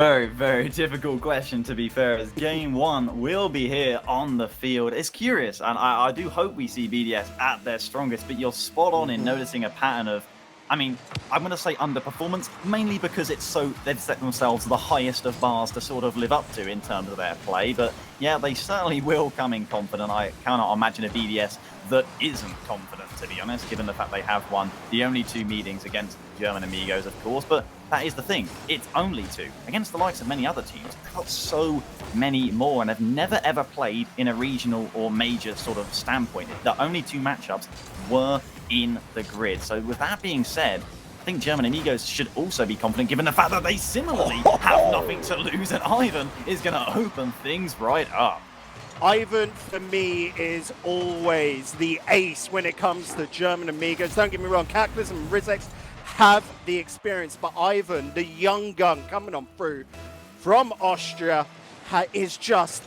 Very, very difficult question, to be fair, as game one will be here on the field. It's curious, and I do hope we see BDS at their strongest, but you're spot on in noticing a pattern of, I mean, I'm going to say underperformance, mainly because they've set themselves the highest of bars to sort of live up to in terms of their play. But yeah, they certainly will come in confident. I cannot imagine a BDS that isn't confident, to be honest, given the fact they have won the only 2 meetings against German Amigos, of course. But that is the thing. It's only 2. Against the likes of many other teams, they've got so many more and have never ever played in a regional or major sort of standpoint. The only 2 matchups were in the grid. So with that being said, I think German Amigos should also be confident, given the fact that they similarly have nothing to lose, and Ivan is going to open things right up. Ivan, for me, is always the ace when it comes to German Amigos. Don't get me wrong, Cataclysm and Rizex have the experience, but Ivan, the young gun coming on through from Austria, is just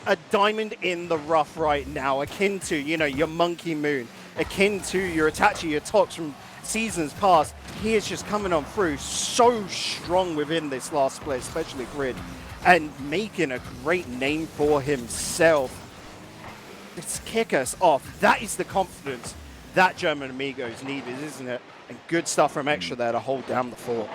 a diamond in the rough right now, akin to, you know, your Monkey Moon, akin to your Itachi, your Tox from seasons past. He is just coming on through so strong within this last split, especially grid, and making a great name for himself. Let's kick us off. That is the confidence that German Amigos needed, isn't it? And good stuff from Extra there to hold down the fort.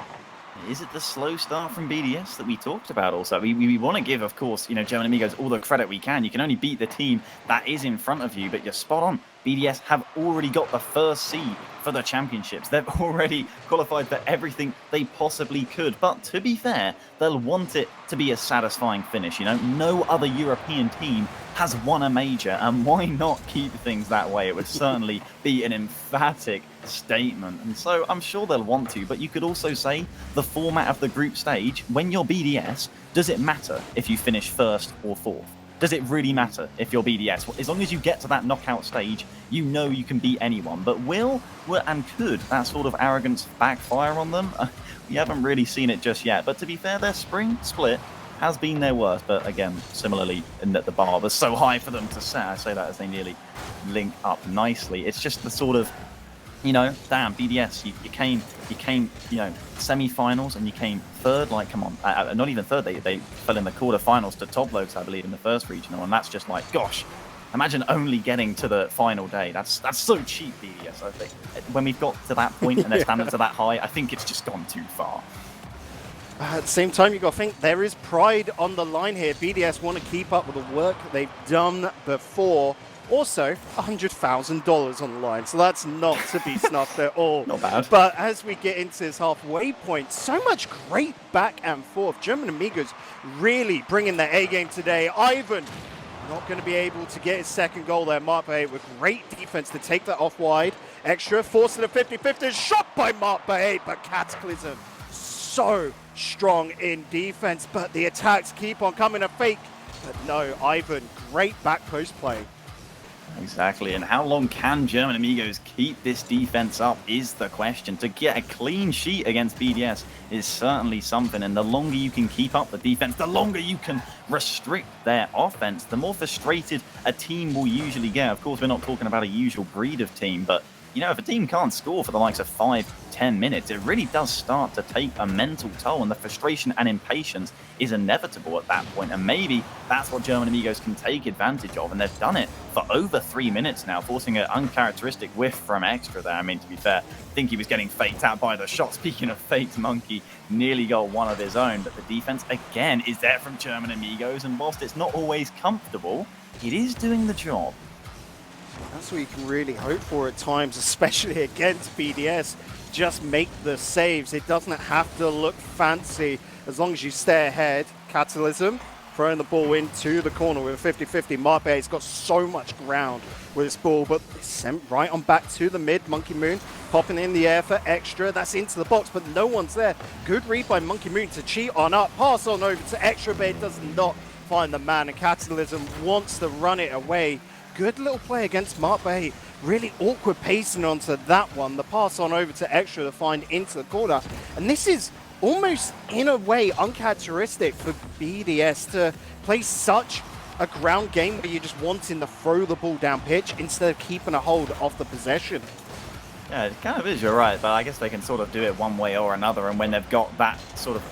Is it the slow start from BDS that we talked about also? We want to give, of course, you know, German Amigos all the credit we can. You can only beat the team that is in front of you, but you're spot on. BDS have already got the first seed for the championships. They've already qualified for everything they possibly could. But to be fair, they'll want it to be a satisfying finish. You know, no other European team has won a major, and why not keep things that way? It would certainly be an emphatic statement, and so I'm sure they'll want to. But you could also say the format of the group stage, when you're BDS, does it matter if you finish 1st or 4th? Does it really matter if you're BDS? As long as you get to that knockout stage, you know you can beat anyone. But will and could that sort of arrogance backfire on them? We haven't really seen it just yet. But to be fair, their spring split has been their worst. But again, similarly, in that the bar was so high for them to set. I say that as they nearly link up nicely. It's just the sort of, you know, damn, BDS, you came, you know, semi-finals and you came 3rd. Like, come on, not even 3rd. They fell in the quarter-finals to Toblogs, I believe, in the first regional, and that's just like, gosh, imagine only getting to the final day. That's so cheap, BDS. I think when we've got to that point and their standards are that high, I think it's just gone too far. At the same time, you've got to think there is pride on the line here. BDS want to keep up with the work they've done before. Also, $100,000 on the line, so that's not to be snuffed at all. Not bad. But as we get into this halfway point, so much great back and forth. German Amigos really bringing their A game today. Ivan not going to be able to get his 2nd goal there. Marpe with great defense to take that off wide. Extra forcing a 50-50 shot by Marpe, but Cataclysm so strong in defense, but the attacks keep on coming a fake. But no, Ivan, great back post play. Exactly, and how long can German Amigos keep this defense up is the question. To get a clean sheet against BDS is certainly something, and the longer you can keep up the defense, the longer you can restrict their offense, the more frustrated a team will usually get. Of course, we're not talking about a usual breed of team, but you know, if a team can't score for the likes of 5-10 minutes, it really does start to take a mental toll, and the frustration and impatience is inevitable at that point. And maybe that's what German Amigos can take advantage of, and they've done it for over 3 minutes now, forcing an uncharacteristic whiff from Extra there. I mean, to be fair, I think he was getting faked out by the shot. Speaking of faked, Monkey nearly got one of his own, but the defense again is there from German Amigos, and whilst it's not always comfortable, it is doing the job. That's what you can really hope for at times, especially against BDS. Just make the saves. It doesn't have to look fancy as long as you stay ahead. Catalysm throwing the ball into the corner with a 50-50. Marpe's got so much ground with this ball, but it's sent right on back to the mid. Monkey Moon popping in the air for Extra. That's into the box, but no one's there. Good read by Monkey Moon to cheat on up. Pass on over to Extra, but it does not find the man, and Catalysm wants to run it away. Good little play against Marpe. Really awkward pacing onto that one. The pass on over to Extra to find into the corner. And this is almost, in a way, uncharacteristic for BDS to play such a ground game where you're just wanting to throw the ball down pitch instead of keeping a hold of the possession. Yeah, it kind of is, you're right, but I guess they can sort of do it one way or another, and when they've got that sort of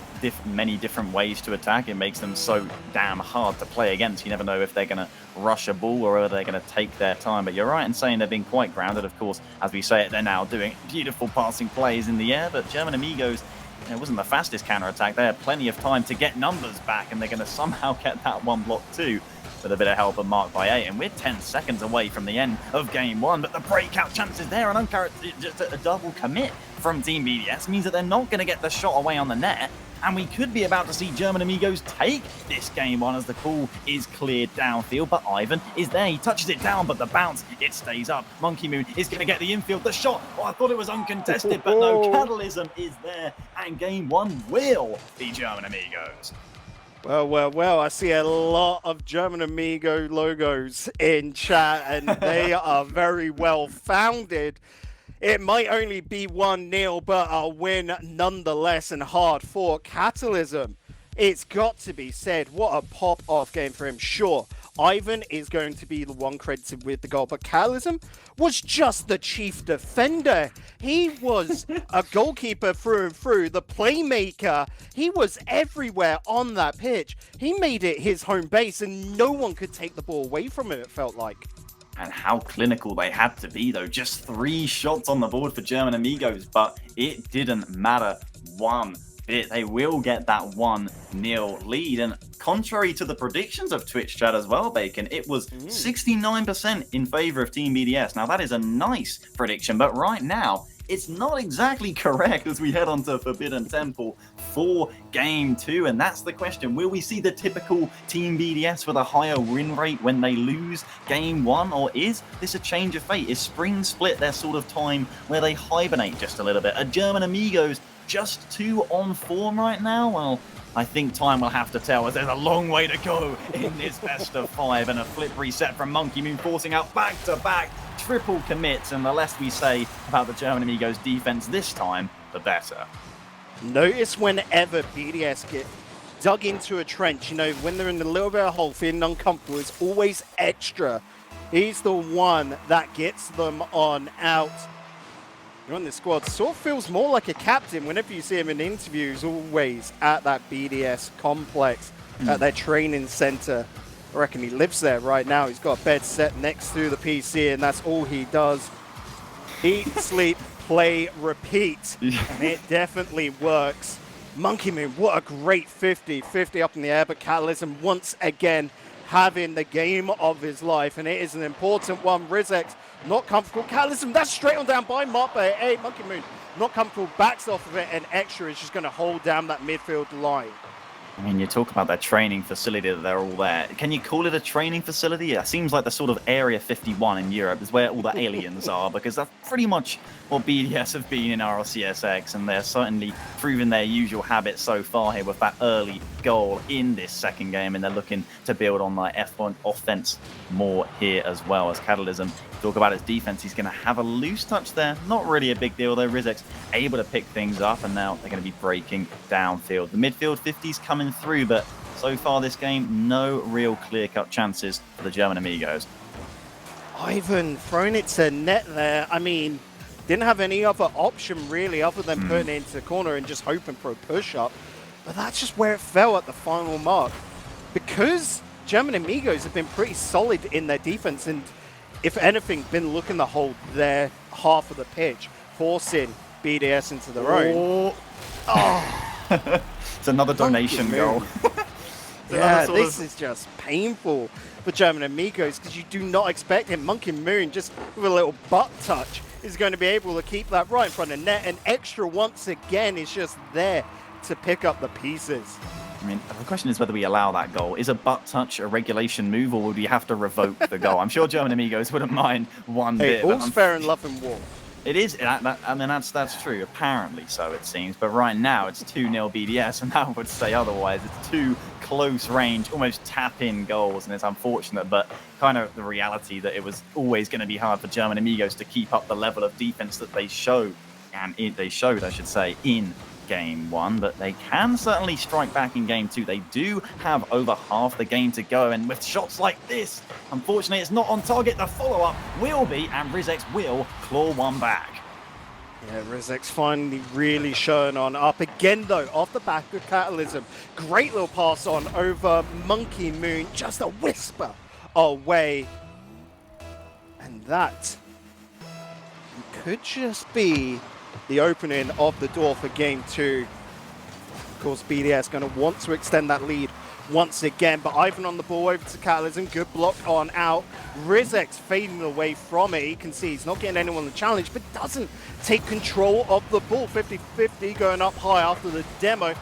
many different ways to attack. It makes them so damn hard to play against. You never know if they're going to rush a ball or whether they're going to take their time. But you're right in saying they've been quite grounded. Of course, as we say it, they're now doing beautiful passing plays in the air. But German Amigos, it wasn't the fastest counter-attack. They had plenty of time to get numbers back, and they're going to somehow get that one block too, with a bit of help and marked by 8. And we're 10 seconds away from the end of game 1, but the breakout chances there, and just a double commit from Team BDS means that they're not going to get the shot away on the net, and we could be about to see German Amigos take this game 1 as the call is cleared downfield. But Ivan is there, he touches it down, but the bounce, it stays up. Monkey Moon is going to get the infield, the shot, oh, I thought it was uncontested, but no, Catalysm is there, and game 1 will be German Amigos. Well, I see a lot of German Amigo logos in chat, and they are very well founded. It might only be 1-0, but a win nonetheless, and hard for Catalysm. It's got to be said, what a pop-off game for him. Sure, Ivan is going to be the one credited with the goal, but Catalysm was just the chief defender. He was a goalkeeper through and through, the playmaker. He was everywhere on that pitch. He made it his home base, and no one could take the ball away from him, it felt like. And how clinical they had to be, though. Just 3 shots on the board for German Amigos, but it didn't matter one bit. They will get that 1-0 lead. And contrary to the predictions of Twitch chat as well, Bacon, it was 69% in favor of Team BDS. Now, that is a nice prediction, but right now, it's not exactly correct as we head on to Forbidden Temple for game 2. And that's the question. Will we see the typical Team BDS with a higher win rate when they lose game 1? Or is this a change of fate? Is Spring Split their sort of time where they hibernate just a little bit? Are German Amigos just too on form right now? Well, I think time will have to tell, as there's a long way to go in this best of 5, and a flip reset from Monkey Moon forcing out back-to-back triple commits, and the less we say about the German Amigos defense this time, the better. Notice whenever BDS get dug into a trench, you know, when they're in a little bit of a hole, feeling uncomfortable, it's always extra. He's the one that gets them on out. You're on the squad, sort of feels more like a captain whenever you see him in interviews, always at that BDS complex, at their training center. I reckon he lives there right now. He's got a bed set next to the PC, and that's all he does. Eat, sleep, play, repeat. And it definitely works. Monkey Moon, what a great 50-50 up in the air, but Catalysm once again having the game of his life, and it is an important one. Rizek, not comfortable. Catalysm, that's straight on down by Moppa. Hey, Monkey Moon, not comfortable, backs off of it, and Extra is just going to hold down that midfield line. I mean, you talk about that training facility that they're all there. Can you call it a training facility? It seems like the sort of Area 51 in Europe is where all the aliens are, because that's pretty much what BDS have been in RLCSX, and they're certainly proving their usual habit so far here with that early goal in this second game, and they're looking to build on that F1 offense more here as well. As Catalysm, talk about his defense, he's going to have a loose touch there. Not really a big deal though. Rizek's able to pick things up, and now they're going to be breaking downfield. The midfield 50s coming through, but so far this game, no real clear-cut chances for the German Amigos. Ivan throwing it to net there. I mean, didn't have any other option really other than putting it into the corner and just hoping for a push-up. But that's just where it fell at the final mark. Because German Amigos have been pretty solid in their defense, and if anything, been looking to hold their half of the pitch, forcing BDS into their own. Oh. It's another donation goal. Yeah, this is just painful for German Amigos, because you do not expect him. Monkey Moon, just with a little butt touch, is going to be able to keep that right in front of net, and Extra once again is just there to pick up the pieces. I mean, the question is whether we allow that goal. Is a butt touch a regulation move, or would we have to revoke the goal? I'm sure German Amigos wouldn't mind one bit. All's fair in love and war. It is. I mean, that's true. Apparently so, it seems. But right now, it's 2-0 BDS, and that would say otherwise. It's 2 close range, almost tap-in goals, and it's unfortunate, but kind of the reality that it was always going to be hard for German Amigos to keep up the level of defense that they showed, I should say, in game 1, but they can certainly strike back in game 2. They do have over half the game to go, and with shots like this, unfortunately, it's not on target. The follow-up will be, and Rizek will claw one back. Yeah, Rizek's finally really showing on up again though, off the back of Catalysm. Great little pass on over Monkey Moon, just a whisper away. And that could just be the opening of the door for game 2. Of course, BDS going to want to extend that lead once again, but Ivan on the ball over to Catalysm. Good block on out. Rizek's fading away from it. You can see he's not getting anyone the challenge, but doesn't take control of the ball. 50-50 going up high after the demo.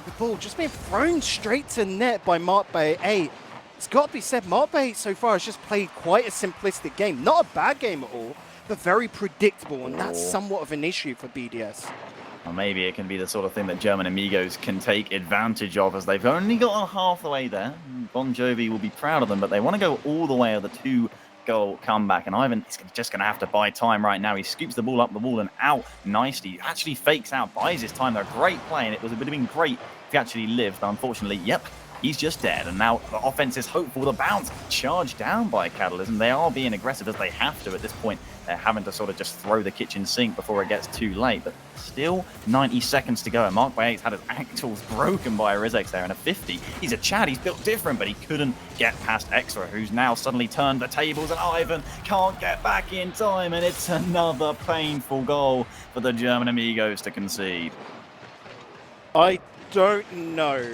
The ball just being thrown straight to net by Mark Bay 8. It's got to be said, Mark Bay 8 so far has just played quite a simplistic game. Not a bad game at all, but very predictable, and that's somewhat of an issue for BDS. Well, maybe it can be the sort of thing that German Amigos can take advantage of, as they've only gotten half the way there. Bon Jovi will be proud of them, but they want to go all the way of the 2-goal comeback. And Ivan is just going to have to buy time right now. He scoops the ball up the wall and out nicely. He actually fakes out, buys his time. They're a great play, and it would have been great if he actually lived. But unfortunately, yep, he's just dead. And now the offense is hopeful. The bounce charged down by Catalysm. They are being aggressive as they have to at this point. They're having to sort of just throw the kitchen sink before it gets too late. But still 90 seconds to go. And Mark Bay 8's had his ankles broken by Rizek there in a 50. He's a Chad. He's built different, but he couldn't get past Extra, who's now suddenly turned the tables. And Ivan can't get back in time. And it's another painful goal for the German Amigos to concede. I don't know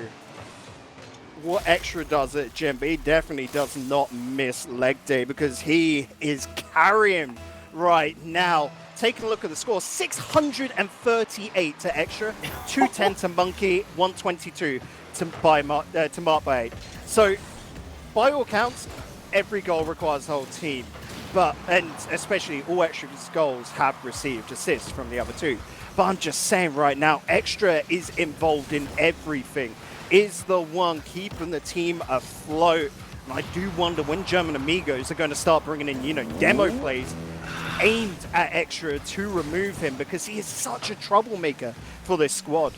what Extra does at gym, but he definitely does not miss leg day, because he is carrying right now. Taking a look at the score, 638 to Extra, 210 to Monkey, 122 to Mark Bay 8. So, by all counts, every goal requires the whole team, and especially all Extra's goals have received assists from the other two. But I'm just saying right now, Extra is involved in everything, is the one keeping the team afloat. And I do wonder when German Amigos are going to start bringing in, demo plays aimed at Extra to remove him, because he is such a troublemaker for this squad.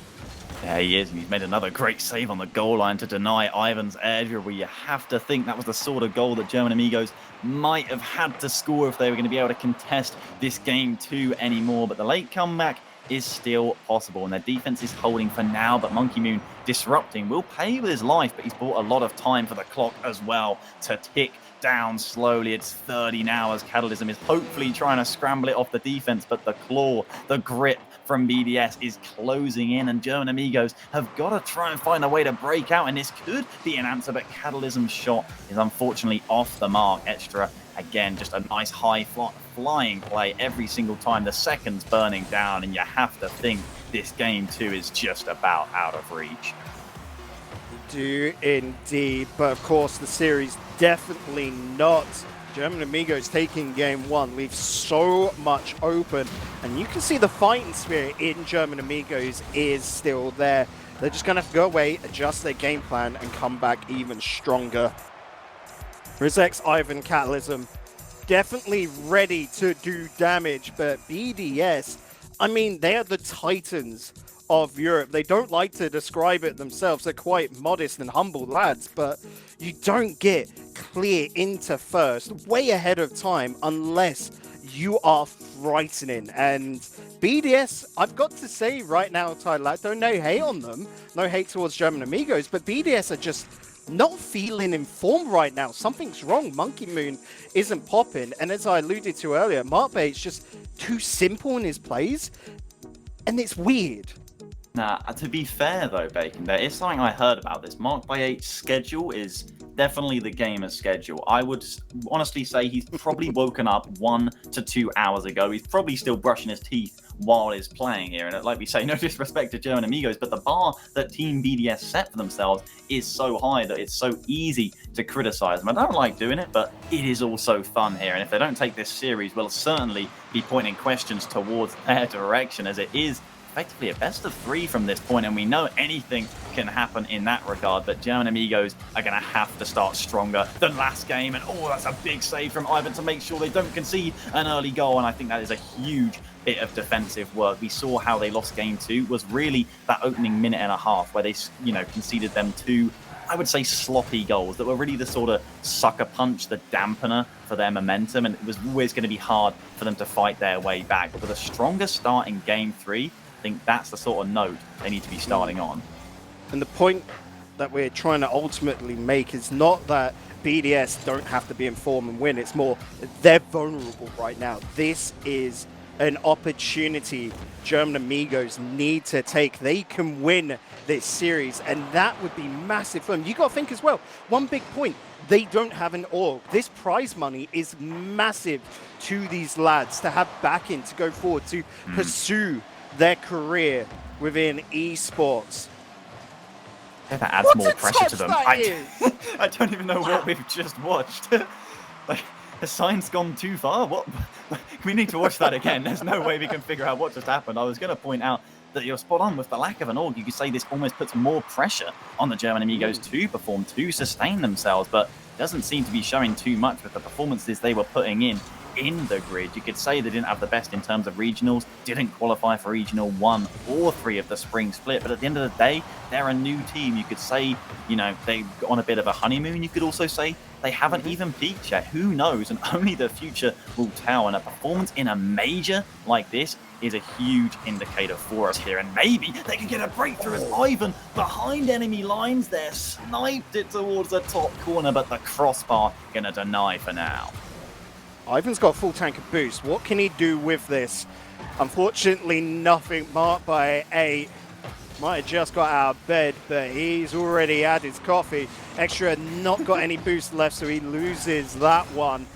Yeah, he is, and he's made another great save on the goal line to deny Ivan's edge, where you have to think that was the sort of goal that German Amigos might have had to score if they were going to be able to contest this game 2 anymore. But the late comeback is still possible, and their defense is holding for now, but Monkey Moon disrupting will pay with his life, but he's bought a lot of time for the clock as well to tick down slowly. It's 30 now as Catalysm is hopefully trying to scramble it off the defense, but the claw, the grip from BDS is closing in, and German Amigos have got to try and find a way to break out, and this could be an answer, but Catalysm's shot is unfortunately off the mark. Extra, again, just a nice high flying play every single time. The seconds burning down, and you have to think this game 2 is just about out of reach. Do indeed, but of course the series definitely not. German Amigos taking game 1 leaves so much open, and you can see the fighting spirit in German Amigos is still there. They're just going to have to go away, adjust their game plan, and come back even stronger. Rizek's Ivan Catalysm definitely ready to do damage, but BDS, I mean, they are the titans of Europe. They don't like to describe it themselves. They're quite modest and humble lads, but you don't get clear into first way ahead of time unless you are frightening. And BDS, I've got to say right now, Tyler, I don't know hate on them, no hate towards German Amigos, but BDS are just not feeling informed right now. Something's wrong. Monkey Moon isn't popping, and as I alluded to earlier, Mark Bay is just too simple in his plays, and it's weird. Nah, to be fair though, Bacon, there is something I heard about this. Mark Bay 8's schedule is definitely the gamer's schedule. I would honestly say he's probably woken up 1 to 2 hours ago. He's probably still brushing his teeth while he's playing here. And like we say, no disrespect to German Amigos, but the bar that Team BDS set for themselves is so high that it's so easy to criticize them. I don't like doing it, but it is also fun here. And if they don't take this series, we'll certainly be pointing questions towards their direction, as it is effectively a best of 3 from this point, and we know anything can happen in that regard, but German Amigos are going to have to start stronger than last game. And oh, that's a big save from Ivan to make sure they don't concede an early goal, and I think that is a huge bit of defensive work. We saw how they lost game 2 was really that opening minute and a half where they conceded them 2 I would say, sloppy goals that were really the sort of sucker punch, the dampener for their momentum, and it was always going to be hard for them to fight their way back. But with a stronger start in Game 3, I think that's the sort of note they need to be starting on. And the point that we're trying to ultimately make is not that BDS don't have to be in form and win. It's more they're vulnerable right now. This is an opportunity German Amigos need to take. They can win this series, and that would be massive for them. You got to think as well, one big point, they don't have an org. This prize money is massive to these lads to have backing to go forward, to pursue their career within esports. Yeah, that adds more pressure to them. I don't even know what we've just watched. Like, the sign's gone too far. What? We need to watch that again. There's no way we can figure out what just happened. I was going to point out that you're spot on with the lack of an org. You could say this almost puts more pressure on the German Amigos to perform, to sustain themselves, but doesn't seem to be showing too much with the performances they were putting in the grid. You could say they didn't have the best in terms of regionals, didn't qualify for regional 1 or 3 of the spring split, but at the end of the day, they're a new team. You could say, you know, they've got on a bit of a honeymoon. You could also say they haven't even peaked yet. Who knows? And only the future will tell. And a performance in a major like this is a huge indicator for us here. And maybe they can get a breakthrough as Ivan, behind enemy lines there, sniped it towards the top corner, but the crossbar gonna deny for now. Ivan's got a full tank of boost. What can he do with this? Unfortunately, nothing. Marked by 8. Might have just got out of bed, but he's already had his coffee. Extra not got any boost left, so he loses that one.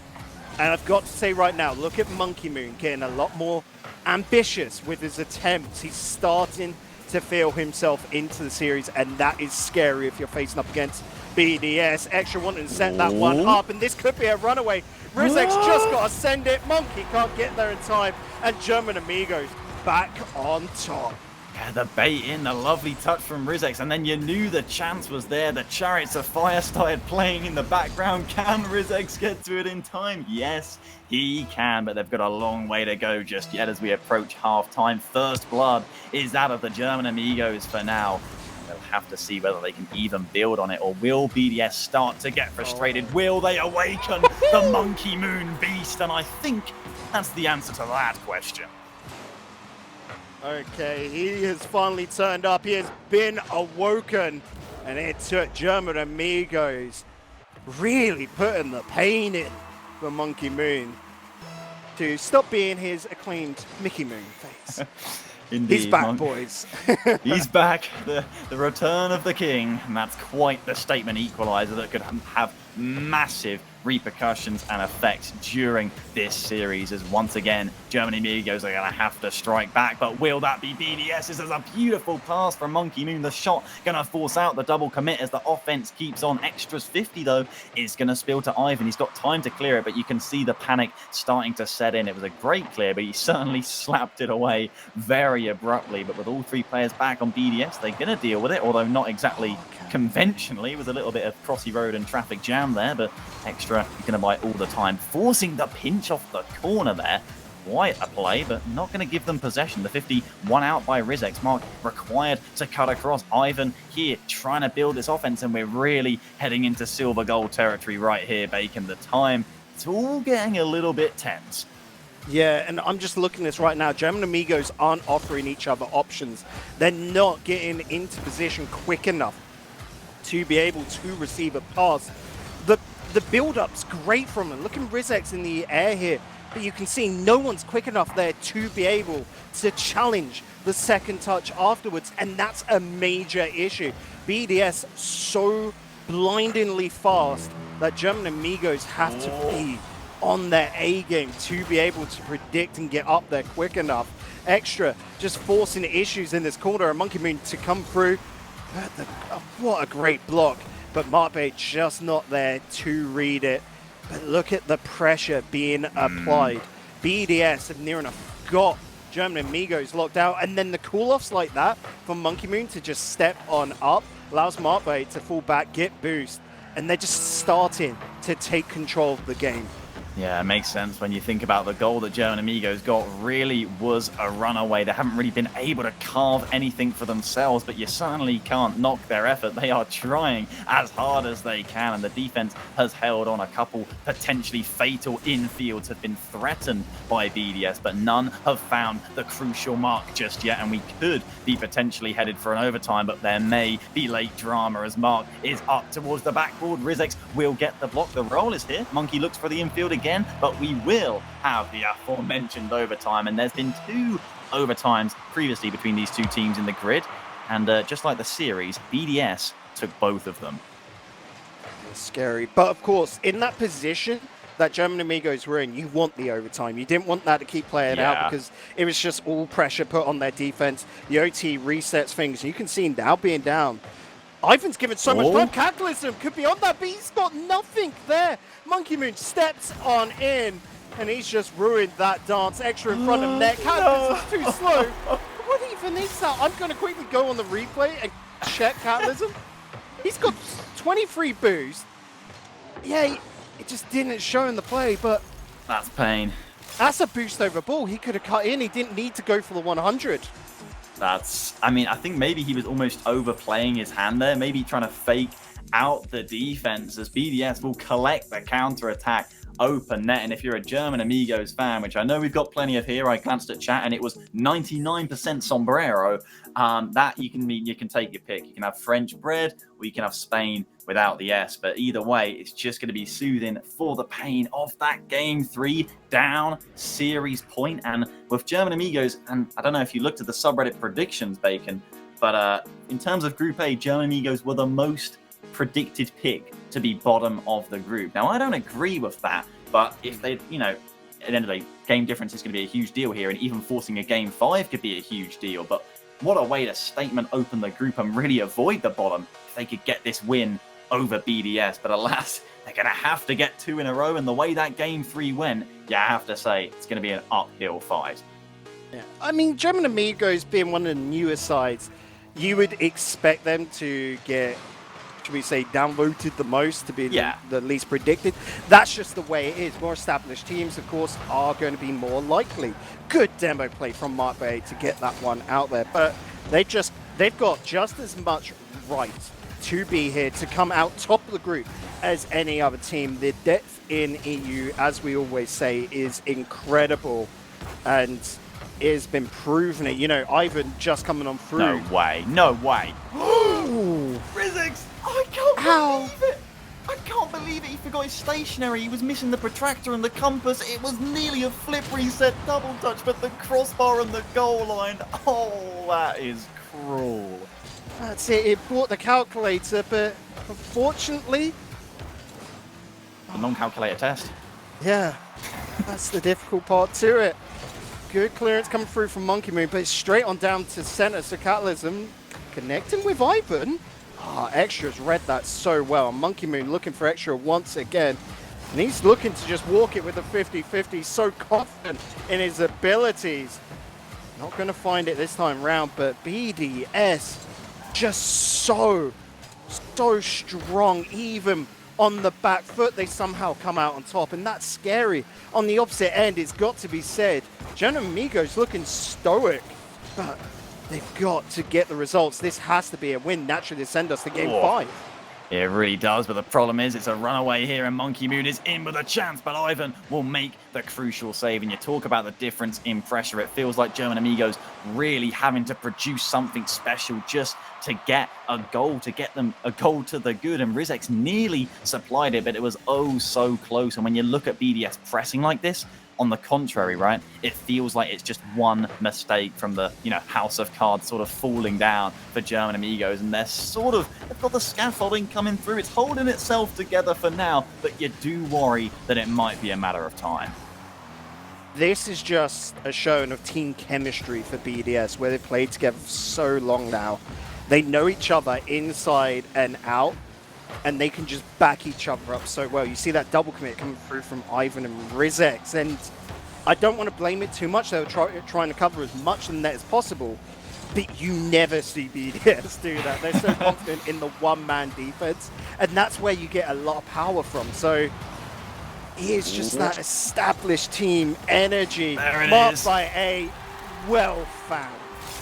And I've got to say right now, look at Monkey Moon getting a lot more ambitious with his attempts. He's starting to feel himself into the series, and that is scary if you're facing up against BDS. Extra wanting to send that one up, and this could be a runaway. Rizek's just got to send it. Monkey can't get there in time, and German Amigos back on top. Yeah, the bait in, the lovely touch from Rizex, and then you knew the chance was there. The Chariots of Fire started playing in the background. Can Rizex get to it in time? Yes, he can, but they've got a long way to go just yet as we approach half-time. First blood is out of the German Amigos for now. They'll have to see whether they can even build on it, or will BDS start to get frustrated? Will they awaken the Monkey Moon beast? And I think that's the answer to that question. Okay, he has finally turned up. He has been awoken, and it took German Amigos really putting the pain in for Monkey Moon to stop being his acclaimed Mickey Moon face. Indeed, he's back, boys. He's back. The return of the king. And that's quite the statement equalizer that could have massive repercussions and effects during this series, as once again German Amigos are going to have to strike back. But will that be BDS? This is a beautiful pass from Monkey Moon. The shot going to force out the double commit as the offense keeps on. Extras 50 though is going to spill to Ivan. He's got time to clear it, but you can see the panic starting to set in. It was a great clear, but he certainly slapped it away very abruptly. But with all 3 players back on BDS, they're going to deal with it, although not exactly conventionally. It was a little bit of crossy road and traffic jam there, but Extra going to buy all the time, forcing the pinch off the corner there. Quite a play, but not going to give them possession. The 51 out by Rizex. Mark required to cut across. Ivan here trying to build this offense, and we're really heading into silver gold territory right here. Bacon, the time, it's all getting a little bit tense. Yeah, and I'm just looking at this right now. German Amigos aren't offering each other options. They're not getting into position quick enough to be able to receive a pass. The build-up's great from them. Look at Rizex in the air here, but you can see no one's quick enough there to be able to challenge the second touch afterwards, and that's a major issue. BDS so blindingly fast that German Amigos have to be on their A game to be able to predict and get up there quick enough. Extra just forcing issues in this corner, and Monkey Moon to come through. What a great block. But Markbait just not there to read it. But look at the pressure being applied. BDS have near enough got German Amigos locked out. And then the cool-offs like that from Monkey Moon to just step on up allows Markbait to fall back, get boost. And they're just starting to take control of the game. Yeah, it makes sense when you think about the goal that German Amigos got really was a runaway. They haven't really been able to carve anything for themselves, but you certainly can't knock their effort. They are trying as hard as they can, and the defense has held on. A couple potentially fatal infields have been threatened by BDS, but none have found the crucial mark just yet, and we could be potentially headed for an overtime, but there may be late drama as Mark is up towards the backboard. Rizex will get the block. The roll is here. Monkey looks for the infield again, but we will have the aforementioned overtime, and there's been 2 overtimes previously between these 2 teams in the grid, and just like the series, BDS took both of them. It's scary, but of course, in that position that German Amigos were in, you want the overtime. You didn't want that to keep playing out because it was just all pressure put on their defense. The OT resets things. You can see now being down. Ivan's given so much time. Catalysm could be on that, but he's got nothing there. Monkey Moon steps on in, and he's just ruined that dance. Extra in front of net. Catalysm's too slow. What even is that? I'm going to quickly go on the replay and check Catalysm. He's got 23 boost. Yeah, it just didn't show in the play, but... That's pain. That's a boost over ball. He could have cut in. He didn't need to go for the 100. I mean, I think maybe he was almost overplaying his hand there, maybe trying to fake out the defense as BDS will collect the counter-attack open net. And if you're a German Amigos fan, which I know we've got plenty of here, I glanced at chat and it was 99% sombrero, that you can take your pick. You can have French bread or you can have Spain without the S, but either way, it's just going to be soothing for the pain of that game 3 down series point. And with German Amigos, and I don't know if you looked at the subreddit predictions, Bacon, but in terms of Group A, German Amigos were the most predicted pick to be bottom of the group. Now, I don't agree with that, but if they, at the end of the day, game difference is going to be a huge deal here, and even forcing a game 5 could be a huge deal. But what a way to statement open the group and really avoid the bottom if they could get this win over BDS. But alas, they're going to have to get 2 in a row, and the way that game 3 went, you have to say it's going to be an uphill fight. Yeah, I mean, German Amigos being one of the newer sides, you would expect them to get, should we say, downvoted the most, to be the least predicted. That's just the way it is. More established teams, of course, are going to be more likely. Good demo play from Mark Bay to get that one out there, but they've got just as much right to be here, to come out top of the group as any other team. The depth in EU, as we always say, is incredible, and it has been proven it. Ivan just coming on through. No way. No way. Ooh. Rizex, I can't believe it. I can't believe it. He forgot his stationary. He was missing the protractor and the compass. It was nearly a flip reset double touch, but the crossbar and the goal line. Oh, that is cruel. That's it. It brought the calculator, but unfortunately... A non-calculator test. Yeah, that's the difficult part to it. Good clearance coming through from Monkey Moon, but it's straight on down to center. So Catalysm connecting with Ivan. Extra's read that so well. Monkey Moon looking for Extra once again. And he's looking to just walk it with a 50-50. So confident in his abilities. Not going to find it this time round, but BDS just so strong. Even on the back foot, they somehow come out on top, and that's scary. On the opposite end, it's got to be said, German Amigos looking stoic, but they've got to get the results. This has to be a win. Naturally, to send us to game 5. It really does, but the problem is it's a runaway here, and Monkey Moon is in with a chance, but Ivan will make the crucial save. And you talk about the difference in pressure. It feels like German Amigos really having to produce something special just to get a goal, to get them a goal to the good. And Rizex nearly supplied it, but it was oh so close. And when you look at BDS pressing like this, on the contrary, right, it feels like it's just one mistake from the, house of cards sort of falling down for German Amigos, and they've got the scaffolding coming through. It's holding itself together for now, but you do worry that it might be a matter of time. This is just a showing of team chemistry for BDS, where they've played together for so long now. They know each other inside and out, and they can just back each other up so well. You see that double commit coming through from Ivan and Rizex, and I don't want to blame it too much. They were trying to cover as much in that as possible, but you never see BDS do that. They're so confident in the one-man defense, and that's where you get a lot of power from. So is just that established team energy. There it marked is. by a well found.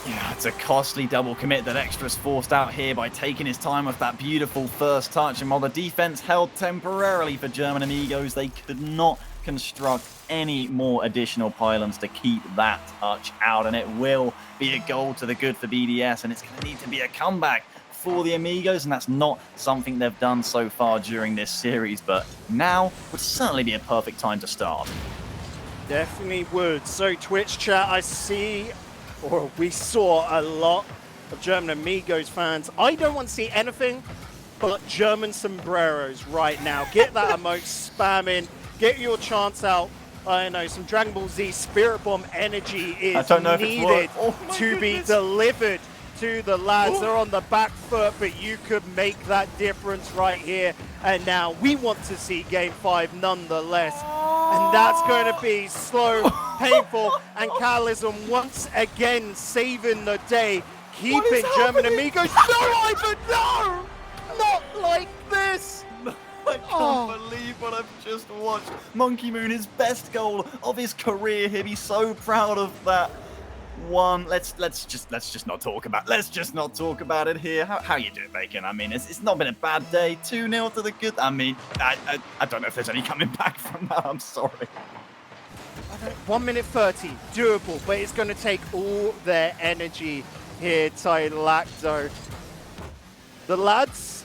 Yeah, it's a costly double commit that Extra's forced out here by taking his time with that beautiful first touch. And while the defense held temporarily for German Amigos, they could not construct any more additional pylons to keep that touch out. And it will be a goal to the good for BDS, and it's going to need to be a comeback for the Amigos, and that's not something they've done so far during this series. But now would certainly be a perfect time to start. Definitely would. So Twitch chat, I see, or we saw a lot of German Amigos fans. I don't want to see anything but German sombreros right now. Get that emote spamming. Get your chants out. I know some Dragon Ball Z Spirit Bomb energy is needed to be delivered to the lads. They're on the back foot, but you could make that difference right here and now. We want to see Game 5 nonetheless. And that's going to be slow, painful, and Catalysm once again saving the day, keeping German Amigos. No, Ivan, no! Not like this! I can't believe what I've just watched. Monkey Moon, his best goal of his career. He'll be so proud of that one. Let's just not talk about. Let's just not talk about it here. How you doing, Bacon? I mean, it's not been a bad day. 2-0 to the good. I mean, I don't know if there's any coming back from that. I'm sorry. 1 minute 30, doable, but it's going to take all their energy here, Tylacto. The lads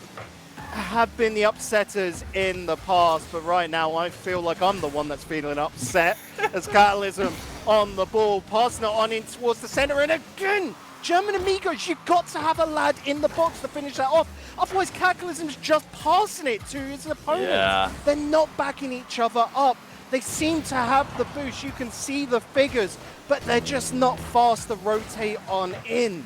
have been the upsetters in the past, but right now I feel like I'm the one that's feeling upset as Catalysm on the ball, passing it on in towards the center, and again, German Amigos, you've got to have a lad in the box to finish that off. Otherwise, Catalysm's just passing it to his opponent. Yeah. They're not backing each other up. They seem to have the boost. You can see the figures, but they're just not fast to rotate on in.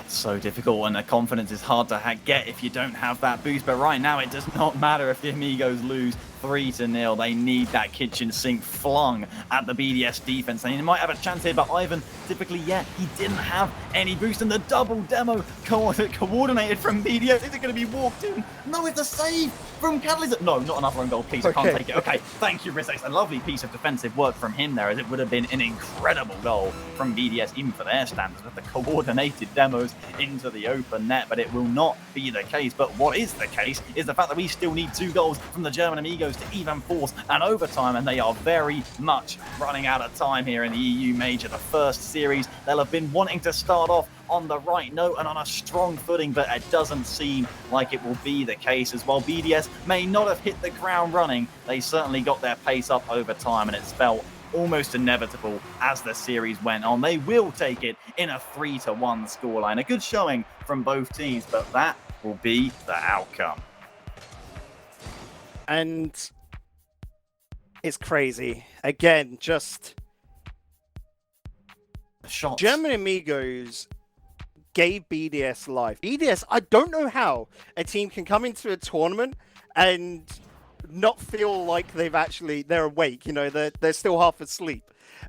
It's so difficult, and the confidence is hard to get if you don't have that boost. But right now, it does not matter if the Amigos lose 3-0. They need that kitchen sink flung at the BDS defense. They might have a chance here, but Ivan, typically, he didn't have any boost. And the double demo coordinated from BDS. Is it going to be walked in? No, it's a save from Catalysm. No, not another own goal, please. I can't take it. Okay, thank you, Rizzex. A lovely piece of defensive work from him there, as it would have been an incredible goal from BDS, even for their standards, with the coordinated demos into the open net. But it will not be the case. But what is the case is the fact that we still need 2 goals from the German Amigos to even force an overtime, and they are very much running out of time here in the EU Major. The first series, they'll have been wanting to start off on the right note and on a strong footing, but it doesn't seem like it will be the case. As while BDS may not have hit the ground running, they certainly got their pace up over time, and it's felt almost inevitable as the series went on. They will take it in a 3-1 scoreline. A good showing from both teams, but that will be the outcome. And it's crazy. Again, just The shots. German Amigos gave BDS life. BDS, I don't know how a team can come into a tournament and not feel like they're awake. You know, they're still half asleep.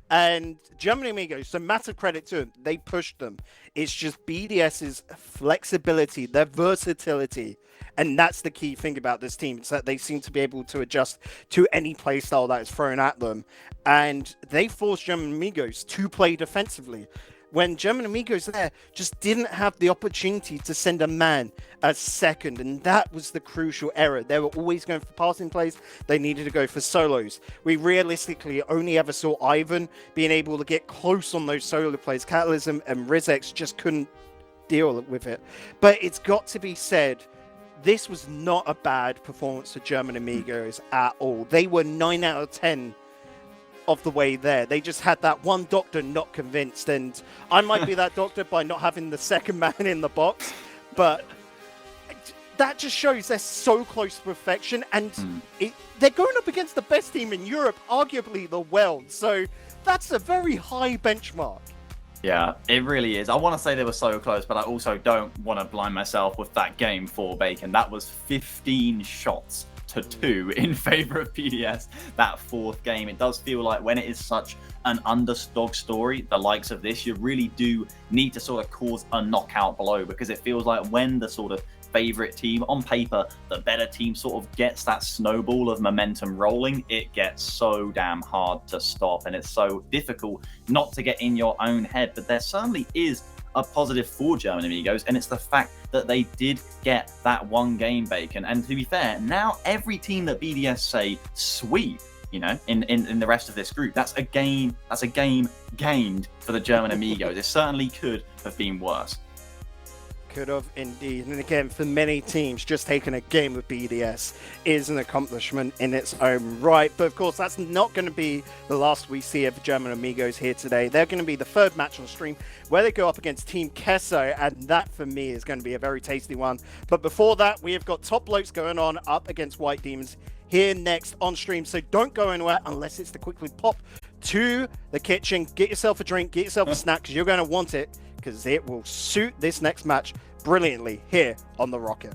And German Amigos, so massive credit to them. They pushed them. It's just BDS's flexibility, their versatility. And that's the key thing about this team. It's that they seem to be able to adjust to any playstyle that is thrown at them. And they forced German Amigos to play defensively, when German Amigos there just didn't have the opportunity to send a man a second. And that was the crucial error. They were always going for passing plays. They needed to go for solos. We realistically only ever saw Ivan being able to get close on those solo plays. Catalysm and Rizzex just couldn't deal with it. But it's got to be said, this was not a bad performance for German Amigos at all. They were 9 out of 10 of the way there. They just had that one doctor not convinced, and I might be that doctor by not having the second man in the box, but that just shows they're so close to perfection, and they're going up against the best team in Europe, arguably the world, so that's a very high benchmark. Yeah, it really is. I want to say they were so close, but I also don't want to blind myself with that game for Bacon. That was 15 shots to 2 in favor of BDS, that fourth game. It does feel like when it is such an underdog story, the likes of this, you really do need to sort of cause a knockout blow, because it feels like when the sort of favorite team. On paper, the better team sort of gets that snowball of momentum rolling. It gets so damn hard to stop, and it's so difficult not to get in your own head. But there certainly is a positive for German Amigos, and it's the fact that they did get that one game bacon. And to be fair, now every team that BDS say sweep, you know, in the rest of this group, that's a game gained for the German Amigos. It certainly could have been worse. Could have indeed. And again, for many teams, just taking a game with BDS is an accomplishment in its own right. But of course, that's not going to be the last we see of the German Amigos here today. They're going to be the third match on stream where they go up against Team Kesso, and that for me is going to be a very tasty one. But before that, we have got Top Blokes going on up against White Demons here next on stream. So don't go anywhere unless it's to quickly pop to the kitchen, get yourself a drink, get yourself a snack, because you're going to want it, because it will suit this next match brilliantly here on the Rocket.